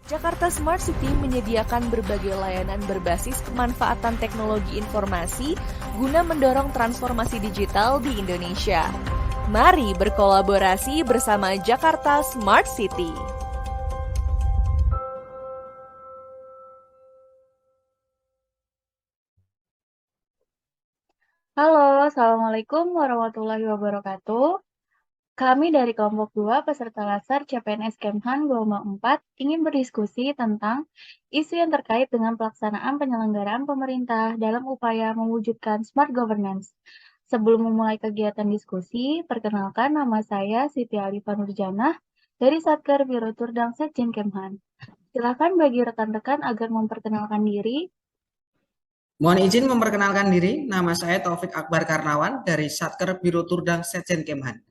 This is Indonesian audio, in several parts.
Jakarta Smart City menyediakan berbagai layanan berbasis pemanfaatan teknologi informasi guna mendorong transformasi digital di Indonesia. Mari berkolaborasi bersama Jakarta Smart City. Halo, Assalamualaikum warahmatullahi wabarakatuh. Kami dari kelompok 2 peserta laser CPNS Kemhan gelombang 4 ingin berdiskusi tentang isu yang terkait dengan pelaksanaan penyelenggaraan pemerintah dalam upaya mewujudkan smart governance. Sebelum memulai kegiatan diskusi, perkenalkan nama saya Siti Alifah Nurjanah dari Satker Biro Turdang Sekjen Kemhan. Silakan bagi rekan-rekan agar memperkenalkan diri. Mohon izin memperkenalkan diri, nama saya Taufik Akbar Karnawan dari Satker Biro Turdang Sekjen Kemhan.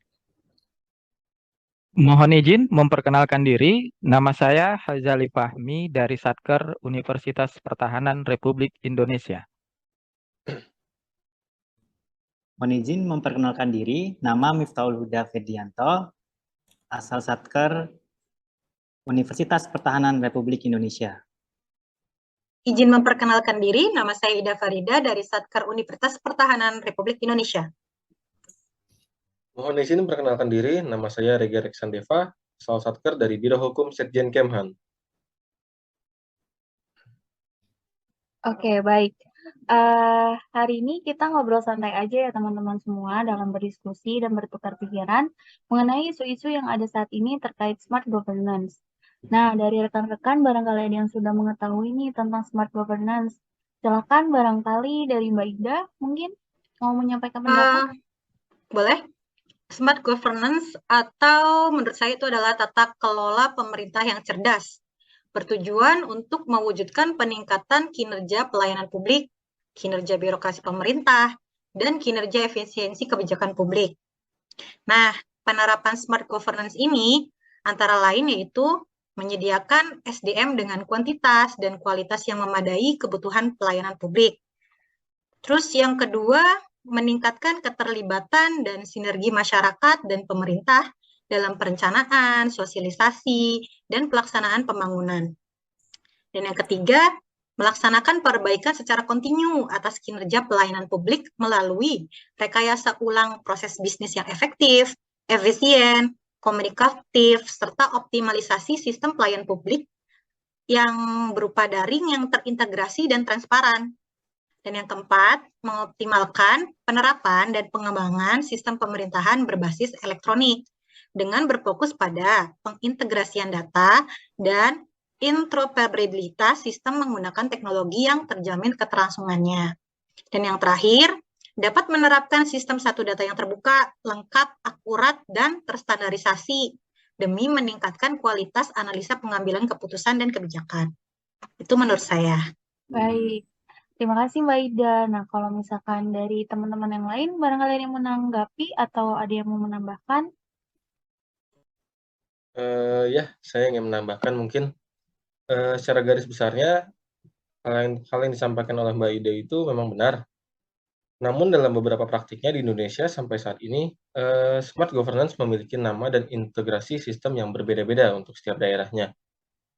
Mohon izin memperkenalkan diri, nama saya Hazali Fahmi dari Satker Universitas Pertahanan Republik Indonesia. Mohon izin memperkenalkan diri, nama Miftahul Huda Ferdianto, asal Satker Universitas Pertahanan Republik Indonesia. Izin memperkenalkan diri, nama saya Ida Farida dari Satker Universitas Pertahanan Republik Indonesia. Mohon izin memperkenalkan diri, nama saya Rega Reksandeva, asal Satker dari Biro Hukum Sekjen Kemhan. Oke, baik. Hari ini kita ngobrol santai aja ya teman-teman semua dalam berdiskusi dan bertukar pikiran mengenai isu-isu yang ada saat ini terkait smart governance. Nah, dari rekan-rekan barangkali ada yang sudah mengetahui nih tentang smart governance. Silakan barangkali dari Mbak Ida mungkin mau menyampaikan pendapat. Boleh. Smart governance atau menurut saya itu adalah tata kelola pemerintah yang cerdas, bertujuan untuk mewujudkan peningkatan kinerja pelayanan publik, kinerja birokrasi pemerintah, dan kinerja efisiensi kebijakan publik. Nah, penerapan smart governance ini antara lain yaitu menyediakan SDM dengan kuantitas dan kualitas yang memadai kebutuhan pelayanan publik. Terus yang kedua, meningkatkan keterlibatan dan sinergi masyarakat dan pemerintah dalam perencanaan, sosialisasi, dan pelaksanaan pembangunan. Dan yang ketiga, melaksanakan perbaikan secara kontinu atas kinerja pelayanan publik melalui rekayasa ulang proses bisnis yang efektif, efisien, komunikatif, serta optimalisasi sistem pelayanan publik yang berupa daring yang terintegrasi dan transparan. Dan yang keempat, mengoptimalkan penerapan dan pengembangan sistem pemerintahan berbasis elektronik dengan berfokus pada pengintegrasian data dan interoperabilitas sistem menggunakan teknologi yang terjamin keterlangsungannya. Dan yang terakhir, dapat menerapkan sistem satu data yang terbuka, lengkap, akurat, dan terstandarisasi demi meningkatkan kualitas analisa pengambilan keputusan dan kebijakan. Itu menurut saya. Baik. Terima kasih Mbak Ida. Nah, kalau misalkan dari teman-teman yang lain, barangkali ada yang menanggapi atau ada yang mau menambahkan? Ya, saya ingin menambahkan mungkin secara garis besarnya hal yang disampaikan oleh Mbak Ida itu memang benar. Namun dalam beberapa praktiknya di Indonesia sampai saat ini, smart governance memiliki nama dan integrasi sistem yang berbeda-beda untuk setiap daerahnya.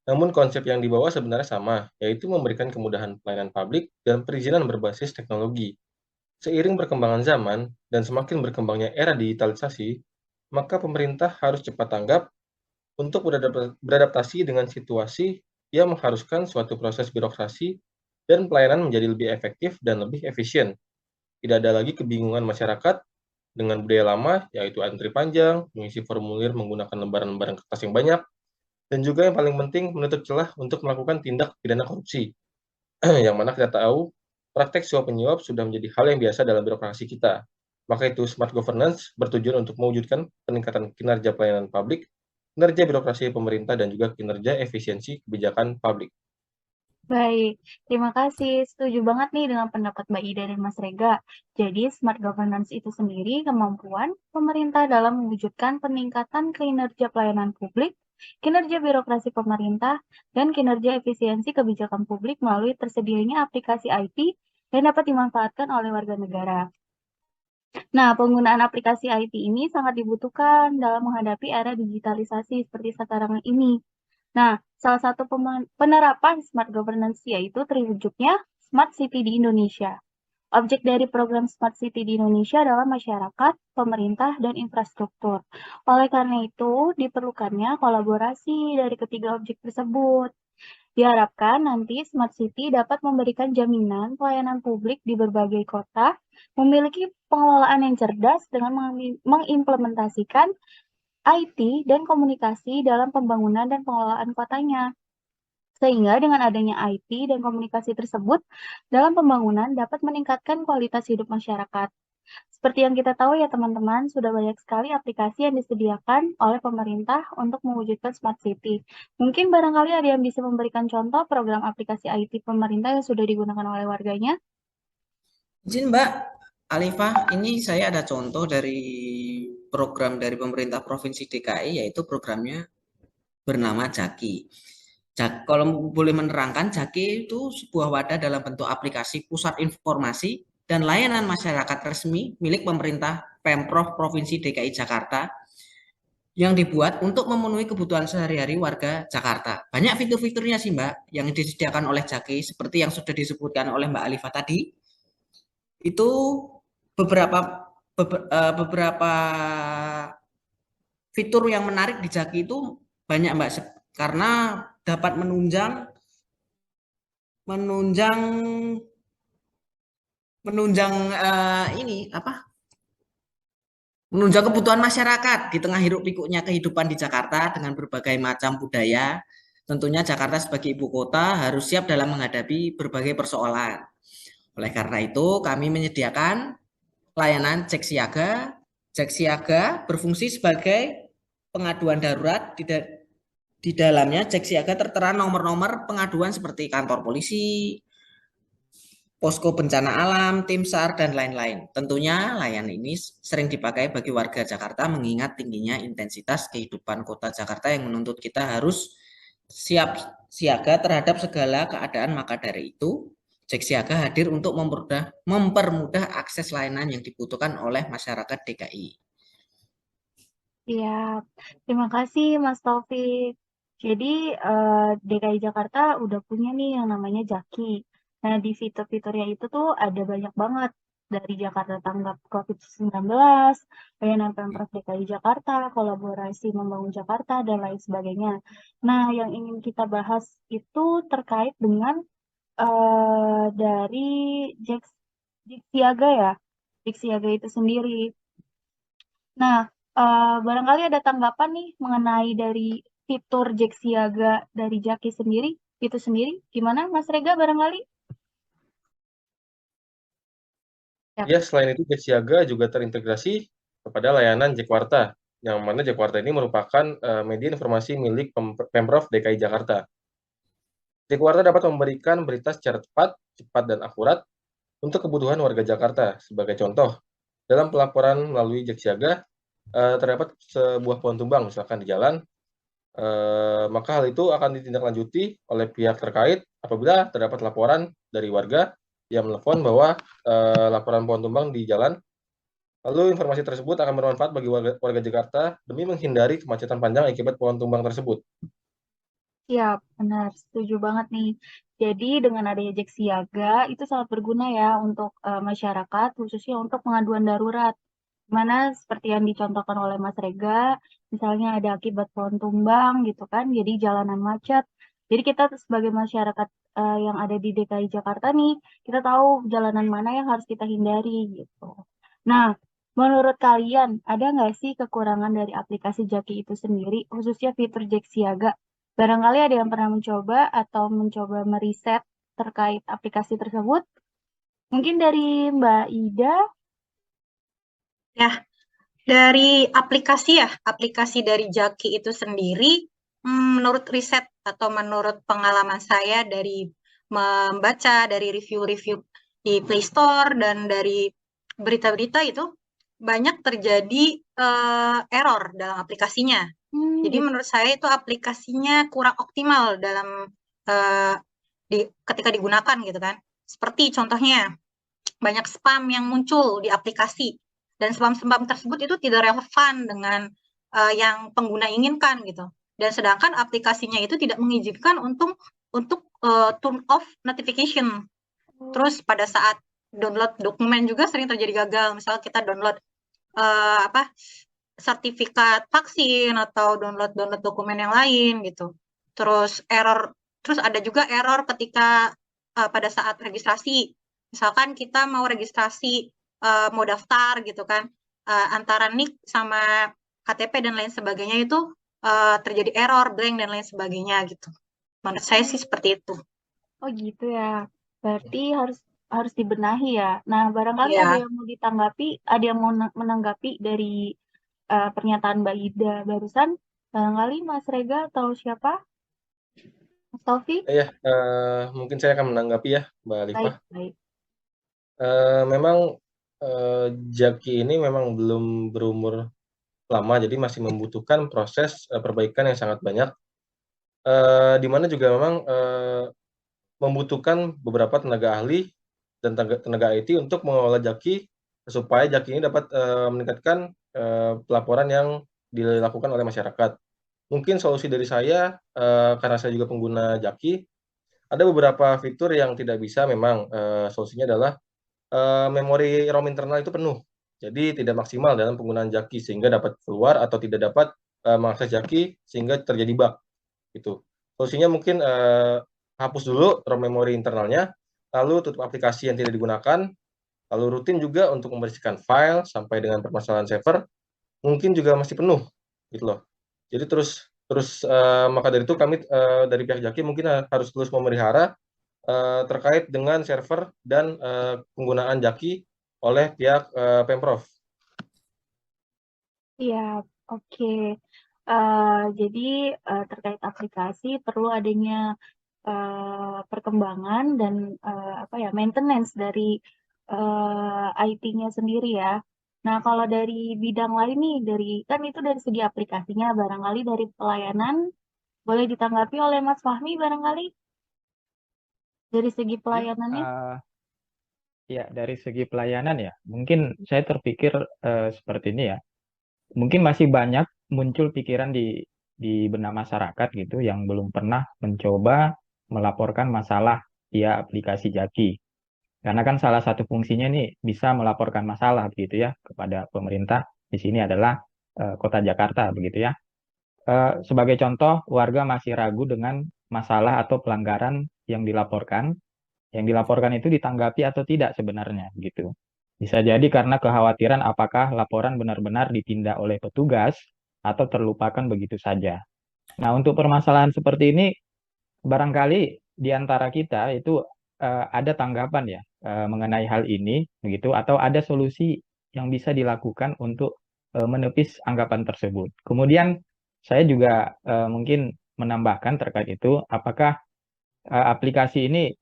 Namun konsep yang dibawa sebenarnya sama, yaitu memberikan kemudahan pelayanan publik dan perizinan berbasis teknologi. Seiring perkembangan zaman dan semakin berkembangnya era digitalisasi, maka pemerintah harus cepat tanggap untuk beradaptasi dengan situasi yang mengharuskan suatu proses birokrasi dan pelayanan menjadi lebih efektif dan lebih efisien. Tidak ada lagi kebingungan masyarakat dengan budaya lama, yaitu antri panjang, mengisi formulir menggunakan lembaran-lembaran kertas yang banyak, dan juga yang paling penting menutup celah untuk melakukan tindak pidana korupsi. Yang mana kita tahu, praktek suap menyuap sudah menjadi hal yang biasa dalam birokrasi kita. Maka itu smart governance bertujuan untuk mewujudkan peningkatan kinerja pelayanan publik, kinerja birokrasi pemerintah, dan juga kinerja efisiensi kebijakan publik. Baik, terima kasih. Setuju banget nih dengan pendapat Mbak Ida dan Mas Rega. Jadi, smart governance itu sendiri kemampuan pemerintah dalam mewujudkan peningkatan kinerja pelayanan publik, kinerja birokrasi pemerintah, dan kinerja efisiensi kebijakan publik melalui tersedianya aplikasi IT yang dapat dimanfaatkan oleh warga negara. Nah, penggunaan aplikasi IT ini sangat dibutuhkan dalam menghadapi era digitalisasi seperti sekarang ini. Nah, salah satu penerapan smart governance yaitu terwujudnya smart city di Indonesia. Objek dari program Smart City di Indonesia adalah masyarakat, pemerintah, dan infrastruktur. Oleh karena itu, diperlukannya kolaborasi dari ketiga objek tersebut. Diharapkan nanti Smart City dapat memberikan jaminan pelayanan publik di berbagai kota, memiliki pengelolaan yang cerdas dengan mengimplementasikan IT dan komunikasi dalam pembangunan dan pengelolaan kotanya. Sehingga dengan adanya IT dan komunikasi tersebut dalam pembangunan dapat meningkatkan kualitas hidup masyarakat. Seperti yang kita tahu ya teman-teman, sudah banyak sekali aplikasi yang disediakan oleh pemerintah untuk mewujudkan Smart City. Mungkin barangkali ada yang bisa memberikan contoh program aplikasi IT pemerintah yang sudah digunakan oleh warganya? Izin Mbak Alifah, ini saya ada contoh dari program dari pemerintah Provinsi DKI, yaitu programnya bernama Jaki. Kalau boleh menerangkan, Jaki itu sebuah wadah dalam bentuk aplikasi pusat informasi dan layanan masyarakat resmi milik pemerintah Pemprov Provinsi DKI Jakarta yang dibuat untuk memenuhi kebutuhan sehari-hari warga Jakarta. Banyak fitur-fiturnya sih Mbak yang disediakan oleh Jaki, seperti yang sudah disebutkan oleh Mbak Alifah tadi. Itu beberapa fitur yang menarik di Jaki itu banyak Mbak, karena dapat menunjang menunjang kebutuhan masyarakat di tengah hiruk pikuknya kehidupan di Jakarta dengan berbagai macam budaya. Tentunya Jakarta sebagai ibu kota harus siap dalam menghadapi berbagai persoalan. Oleh karena itu, kami menyediakan layanan cek siaga. Cek siaga berfungsi sebagai pengaduan darurat. Di dalamnya cek siaga tertera nomor-nomor pengaduan seperti kantor polisi, posko bencana alam, tim SAR, dan lain-lain. Tentunya layanan ini sering dipakai bagi warga Jakarta mengingat tingginya intensitas kehidupan kota Jakarta yang menuntut kita harus siap siaga terhadap segala keadaan. Maka dari itu, cek siaga hadir untuk mempermudah akses layanan yang dibutuhkan oleh masyarakat DKI. Iya, terima kasih Mas Taufik. Jadi DKI Jakarta udah punya nih yang namanya Jaki. Nah, di fitur-fiturnya itu tuh ada banyak banget. Dari Jakarta Tanggap COVID-19, layanan Pemprov DKI Jakarta, kolaborasi membangun Jakarta, dan lain sebagainya. Nah, yang ingin kita bahas itu terkait dengan dari Jek Siaga ya, Jek Siaga itu sendiri. Nah, barangkali ada tanggapan nih mengenai dari fitur Jek Siaga dari Jaki sendiri, itu sendiri. Gimana Mas Rega barangkali? Ya, selain itu Jek Siaga juga terintegrasi kepada layanan Jekwarta, yang mana Jekwarta ini merupakan media informasi milik Pemprov DKI Jakarta. Jekwarta dapat memberikan berita secara cepat dan akurat untuk kebutuhan warga Jakarta. Sebagai contoh, dalam pelaporan melalui Jek Siaga terdapat sebuah pohon tumbang misalkan di jalan, maka hal itu akan ditindaklanjuti oleh pihak terkait apabila terdapat laporan dari warga yang menelepon bahwa laporan pohon tumbang di jalan. Lalu informasi tersebut akan bermanfaat bagi warga Jakarta demi menghindari kemacetan panjang akibat pohon tumbang tersebut. Ya, benar. Setuju banget nih. Jadi dengan adanya Jek Siaga itu sangat berguna ya untuk masyarakat, khususnya untuk pengaduan darurat. Mana seperti yang dicontohkan oleh Mas Rega, misalnya ada akibat pohon tumbang gitu kan, jadi jalanan macet. Jadi kita sebagai masyarakat yang ada di DKI Jakarta nih, kita tahu jalanan mana yang harus kita hindari gitu. Nah, menurut kalian ada nggak sih kekurangan dari aplikasi Jaki itu sendiri, khususnya fitur Jek Siaga? Barangkali ada yang pernah mencoba atau mencoba meriset terkait aplikasi tersebut? Mungkin dari Mbak Ida. Ya, dari aplikasi dari Jaki itu sendiri, menurut riset atau menurut pengalaman saya dari membaca dari review-review di Play Store dan dari berita-berita itu, banyak terjadi error dalam aplikasinya. Jadi menurut saya itu aplikasinya kurang optimal dalam ketika digunakan gitu kan. Seperti contohnya, banyak spam yang muncul di aplikasi. Dan spam-spam tersebut itu tidak relevan dengan yang pengguna inginkan gitu. Dan sedangkan aplikasinya itu tidak mengizinkan untuk turn off notification. Terus pada saat download dokumen juga sering terjadi gagal. Misalnya kita download sertifikat vaksin atau download dokumen yang lain gitu. Terus ada juga error ketika pada saat registrasi. Misalkan kita mau registrasi, mau daftar gitu kan, antara NIK sama KTP dan lain sebagainya itu terjadi error, blank dan lain sebagainya gitu. Menurut saya sih seperti itu. Oh gitu ya. Berarti harus dibenahi ya. Nah, barangkali Iya. ada yang mau ditanggapi, ada yang mau menanggapi dari pernyataan Mbak Ida barusan. Barangkali Mas Rega atau siapa? Mas Taufik? Ya, mungkin saya akan menanggapi ya, Mbak Alifah. Baik. Memang Jaki ini memang belum berumur lama, jadi masih membutuhkan proses perbaikan yang sangat banyak, di mana juga memang membutuhkan beberapa tenaga ahli dan tenaga IT untuk mengelola Jaki supaya Jaki ini dapat meningkatkan pelaporan yang dilakukan oleh masyarakat. Mungkin solusi dari saya, karena saya juga pengguna Jaki, ada beberapa fitur yang tidak bisa memang, solusinya adalah memori ROM internal itu penuh. Jadi tidak maksimal dalam penggunaan Jaki sehingga dapat keluar atau tidak dapat mengakses Jaki sehingga terjadi bug gitu. Solusinya mungkin hapus dulu ROM memori internalnya, lalu tutup aplikasi yang tidak digunakan, lalu rutin juga untuk membersihkan file sampai dengan permasalahan server mungkin juga masih penuh gitu loh. Jadi terus maka dari itu kami dari pihak Jaki mungkin harus terus memelihara terkait dengan server dan penggunaan Jaki oleh pihak Pemprov. Iya, oke. Jadi terkait aplikasi perlu adanya perkembangan dan maintenance dari IT-nya sendiri ya. Nah, kalau dari bidang lain nih, kan itu dari segi aplikasinya, barangkali dari pelayanan boleh ditanggapi oleh Mas Fahmi barangkali dari segi pelayanannya. Ya, dari segi pelayanan ya, mungkin saya terpikir seperti ini ya. Mungkin masih banyak muncul pikiran di benak masyarakat gitu yang belum pernah mencoba melaporkan masalah via aplikasi Jaki. Karena kan salah satu fungsinya nih bisa melaporkan masalah begitu ya kepada pemerintah. Di sini adalah Kota Jakarta begitu ya. Sebagai contoh, warga masih ragu dengan masalah atau pelanggaran yang dilaporkan. Yang dilaporkan itu ditanggapi atau tidak sebenarnya gitu. Bisa jadi karena kekhawatiran apakah laporan benar-benar ditindak oleh petugas atau terlupakan begitu saja. Nah, untuk permasalahan seperti ini, barangkali di antara kita itu ada tanggapan ya mengenai hal ini, begitu, atau ada solusi yang bisa dilakukan untuk menepis anggapan tersebut. Kemudian saya juga mungkin menambahkan terkait itu, apakah aplikasi ini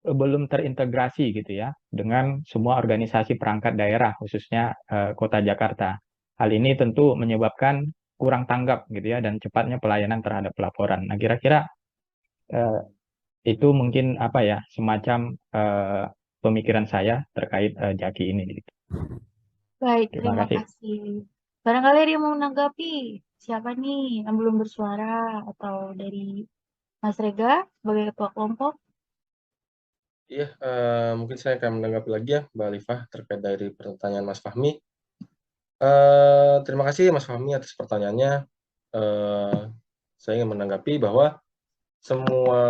belum terintegrasi gitu ya dengan semua organisasi perangkat daerah khususnya Kota Jakarta. Hal ini tentu menyebabkan kurang tanggap gitu ya dan cepatnya pelayanan terhadap pelaporan. Nah, kira-kira itu mungkin apa ya semacam pemikiran saya terkait Jaki ini gitu. Baik, Terima terima kasih. Barangkali ada yang mau menanggapi. Siapa nih yang belum bersuara atau dari Mas Rega sebagai ketua kelompok? Iya, mungkin saya akan menanggapi lagi ya, Mbak Alifah, terkait dari pertanyaan Mas Fahmi. Terima kasih Mas Fahmi atas pertanyaannya. Saya ingin menanggapi bahwa semua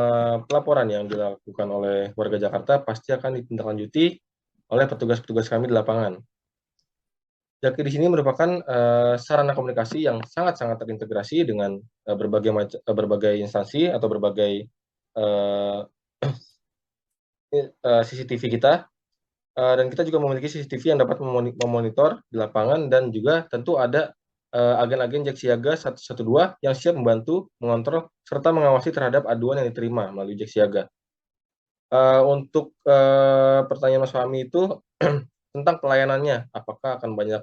pelaporan yang dilakukan oleh warga Jakarta pasti akan ditindaklanjuti oleh petugas-petugas kami di lapangan. Jaki di sini merupakan sarana komunikasi yang sangat-sangat terintegrasi dengan berbagai instansi atau berbagai CCTV kita, dan kita juga memiliki CCTV yang dapat memonitor di lapangan dan juga tentu ada agen-agen Jaksiaga 112 yang siap membantu mengontrol serta mengawasi terhadap aduan yang diterima melalui Jaksiaga. Untuk pertanyaan Mas Fahmi itu tentang pelayanannya, apakah akan banyak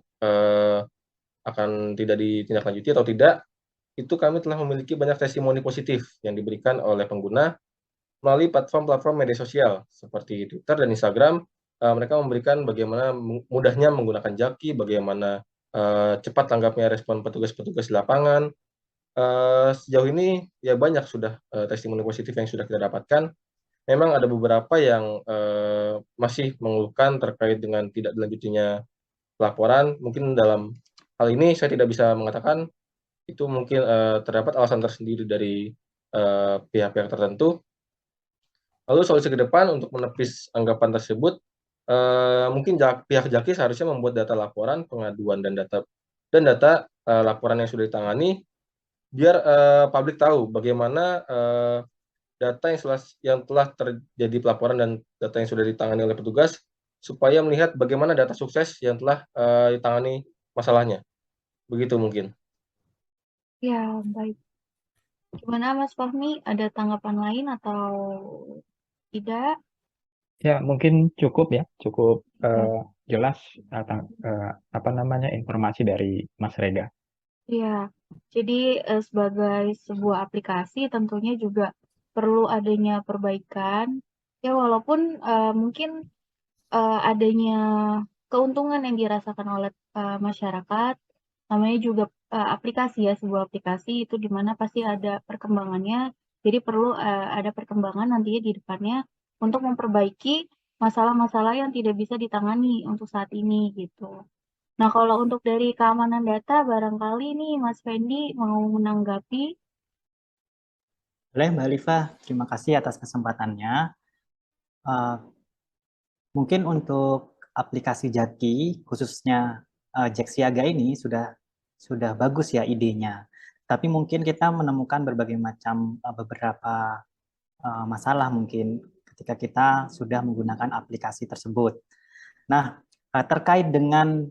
akan tidak ditindaklanjuti atau tidak, itu kami telah memiliki banyak testimoni positif yang diberikan oleh pengguna melalui platform-platform media sosial seperti Twitter dan Instagram. Mereka memberikan bagaimana mudahnya menggunakan Jaki, bagaimana cepat tanggapnya respon petugas-petugas di lapangan, Sejauh ini ya banyak sudah testimoni positif yang sudah kita dapatkan. Memang ada beberapa yang masih mengeluhkan terkait dengan tidak dilanjutinya pelaporan. Mungkin dalam hal ini saya tidak bisa mengatakan itu mungkin terdapat alasan tersendiri dari pihak-pihak tertentu. Lalu solusi ke depan untuk menepis anggapan tersebut, mungkin pihak Jaki seharusnya membuat data laporan, pengaduan dan data laporan yang sudah ditangani, biar publik tahu bagaimana data yang telah terjadi pelaporan dan data yang sudah ditangani oleh petugas, supaya melihat bagaimana data sukses yang telah ditangani masalahnya. Begitu mungkin. Ya, baik. Gimana Mas Fahmi? Ada tanggapan lain atau tidak? Ya, mungkin cukup ya, cukup Ya. jelas apa namanya informasi dari Mas Rega. Iya, jadi sebagai sebuah aplikasi tentunya juga perlu adanya perbaikan. Ya, walaupun mungkin adanya keuntungan yang dirasakan oleh masyarakat, namanya juga aplikasi ya, sebuah aplikasi itu dimana pasti ada perkembangannya. Jadi perlu ada perkembangan nantinya di depannya untuk memperbaiki masalah-masalah yang tidak bisa ditangani untuk saat ini gitu. Nah, kalau untuk dari keamanan data, barangkali nih Mas Fendi mau menanggapi. Boleh Mbak Alifa, terima kasih atas kesempatannya. Mungkin untuk aplikasi Jaki, khususnya Jack Siaga ini sudah bagus ya idenya. Tapi mungkin kita menemukan berbagai macam beberapa masalah mungkin ketika kita sudah menggunakan aplikasi tersebut. Nah, terkait dengan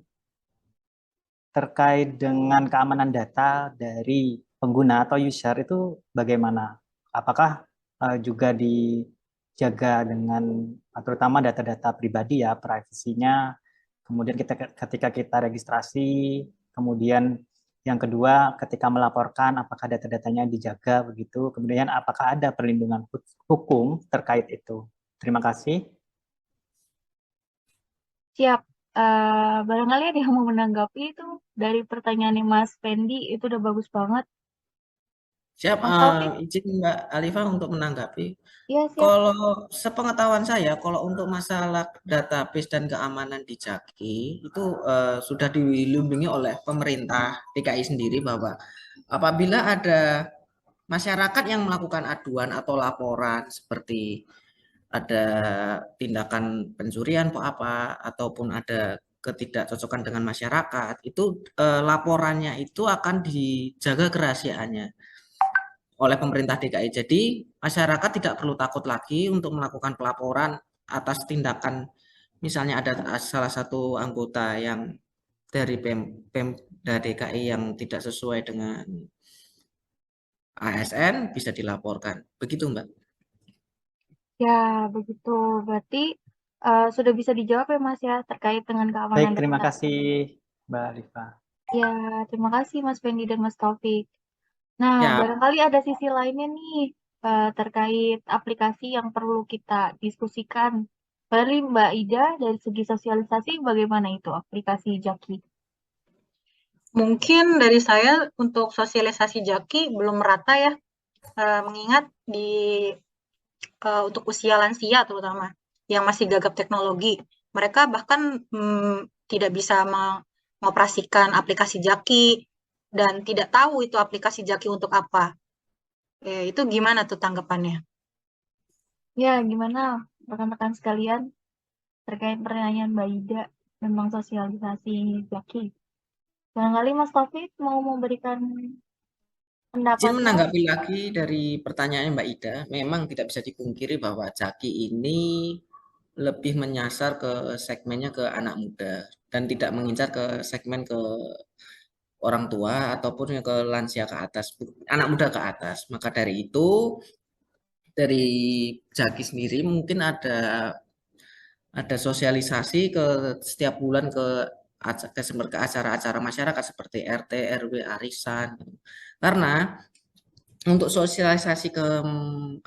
keamanan data dari pengguna atau user itu bagaimana? Apakah juga dijaga dengan terutama data-data pribadi ya, privasinya, kemudian ketika kita registrasi, kemudian yang kedua ketika melaporkan apakah data-datanya dijaga begitu, kemudian apakah ada perlindungan hukum terkait itu. Terima kasih. Siap. Barangkali ada yang mau menanggapi itu dari pertanyaannya Mas Fendi, itu udah bagus banget. Siap, Mas Taufik? izin Mbak Alifa untuk menanggapi. Iya, siap. Kalau sepengetahuan saya, kalau untuk masalah database dan keamanan di Jaki itu sudah dilindungi oleh pemerintah DKI sendiri bahwa apabila ada masyarakat yang melakukan aduan atau laporan seperti ada tindakan pencurian apa ataupun ada ketidakcocokan dengan masyarakat, itu laporannya itu akan dijaga kerahasiaannya oleh pemerintah DKI. Jadi masyarakat tidak perlu takut lagi untuk melakukan pelaporan atas tindakan, misalnya ada salah satu anggota yang dari Pemda DKI yang tidak sesuai dengan ASN bisa dilaporkan. Begitu Mbak. Ya, begitu. Berarti sudah bisa dijawab ya Mas ya terkait dengan keamanan Baik, data. terima kasih Mbak Alifa. Ya, terima kasih Mas Fendi dan Mas Taufik. Nah, Ya, barangkali ada sisi lainnya nih terkait aplikasi yang perlu kita diskusikan. Dari Mbak Ida, dari segi sosialisasi bagaimana itu aplikasi Jaki? Mungkin dari saya untuk sosialisasi Jaki belum merata ya, mengingat untuk usia lansia terutama yang masih gagap teknologi, mereka bahkan tidak bisa mengoperasikan aplikasi Jaki dan tidak tahu itu aplikasi Jaki untuk apa. Itu gimana tuh tanggapannya? Ya, gimana rekan-rekan sekalian terkait pertanyaan Mbak Ida tentang sosialisasi Jaki? Barangkali Mas Taufik mau memberikan izin pendapatnya. menanggapi lagi dari pertanyaannya Mbak Ida, memang tidak bisa dipungkiri bahwa Jaki ini lebih menyasar ke segmennya ke anak muda dan tidak mengincar ke segmen ke orang tua ataupun ke lansia ke atas, anak muda ke atas. Maka dari itu dari Jaki sendiri mungkin ada sosialisasi ke setiap bulan ke acara-acara masyarakat seperti RT, RW, arisan. Karena untuk sosialisasi ke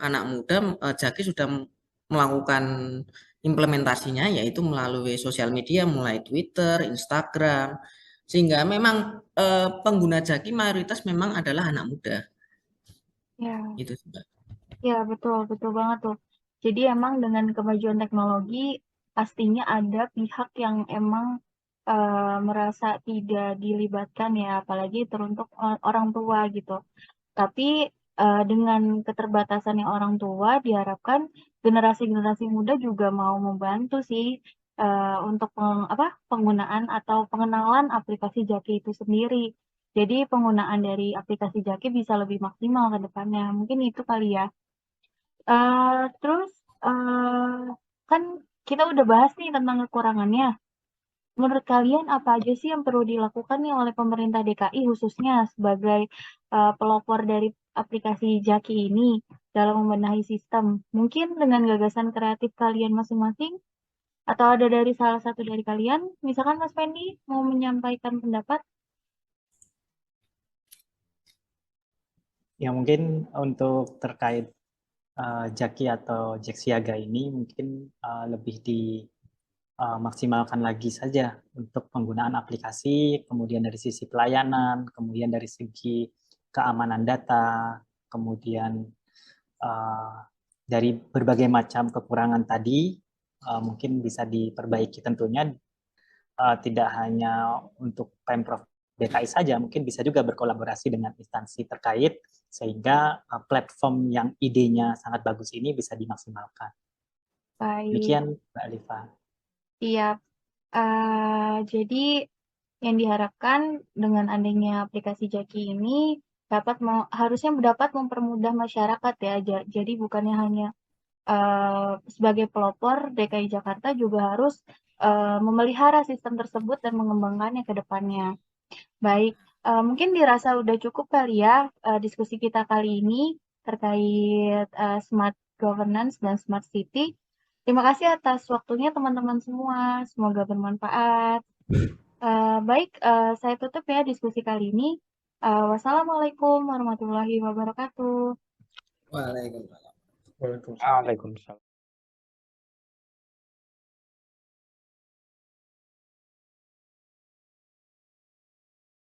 anak muda, Jaki sudah melakukan implementasinya yaitu melalui sosial media, mulai Twitter, Instagram, Sehingga memang pengguna Jaki mayoritas memang adalah anak muda. Ya, Itu sih, Mbak. ya betul, betul banget tuh. Jadi emang dengan kemajuan teknologi pastinya ada pihak yang emang merasa tidak dilibatkan ya, apalagi teruntuk orang tua gitu. Tapi dengan keterbatasannya orang tua diharapkan generasi-generasi muda juga mau membantu sih untuk penggunaan atau pengenalan aplikasi Jaki itu sendiri. Jadi penggunaan dari aplikasi Jaki bisa lebih maksimal ke depannya. Mungkin itu kali ya. Terus kan kita udah bahas nih tentang kekurangannya. Menurut kalian apa aja sih yang perlu dilakukan nih oleh pemerintah DKI khususnya sebagai pelopor dari aplikasi Jaki ini dalam membenahi sistem? Mungkin dengan gagasan kreatif kalian masing-masing atau ada dari salah satu dari kalian, misalkan Mas Fendi mau menyampaikan pendapat? Ya mungkin untuk terkait Jaki atau Jack Siaga ini mungkin lebih dimaksimalkan lagi saja untuk penggunaan aplikasi, kemudian dari sisi pelayanan, kemudian dari segi keamanan data, kemudian dari berbagai macam kekurangan tadi mungkin bisa diperbaiki tentunya tidak hanya untuk Pemprov DKI saja, mungkin bisa juga berkolaborasi dengan instansi terkait sehingga platform yang idenya sangat bagus ini bisa dimaksimalkan. Baik, Demikian Mbak Alifa. siap. Jadi yang diharapkan dengan adanya aplikasi Jaki ini harusnya dapat mempermudah masyarakat ya. Jadi bukannya hanya sebagai pelopor DKI Jakarta juga harus memelihara sistem tersebut dan mengembangkannya ke depannya. Baik, mungkin dirasa udah cukup kali ya diskusi kita kali ini terkait smart governance dan smart city. Terima kasih atas waktunya teman-teman semua. Semoga bermanfaat. Baik, saya tutup ya diskusi kali ini. Wassalamualaikum warahmatullahi wabarakatuh. Waalaikumsalam. Waalaikumsalam. Waalaikumsalam.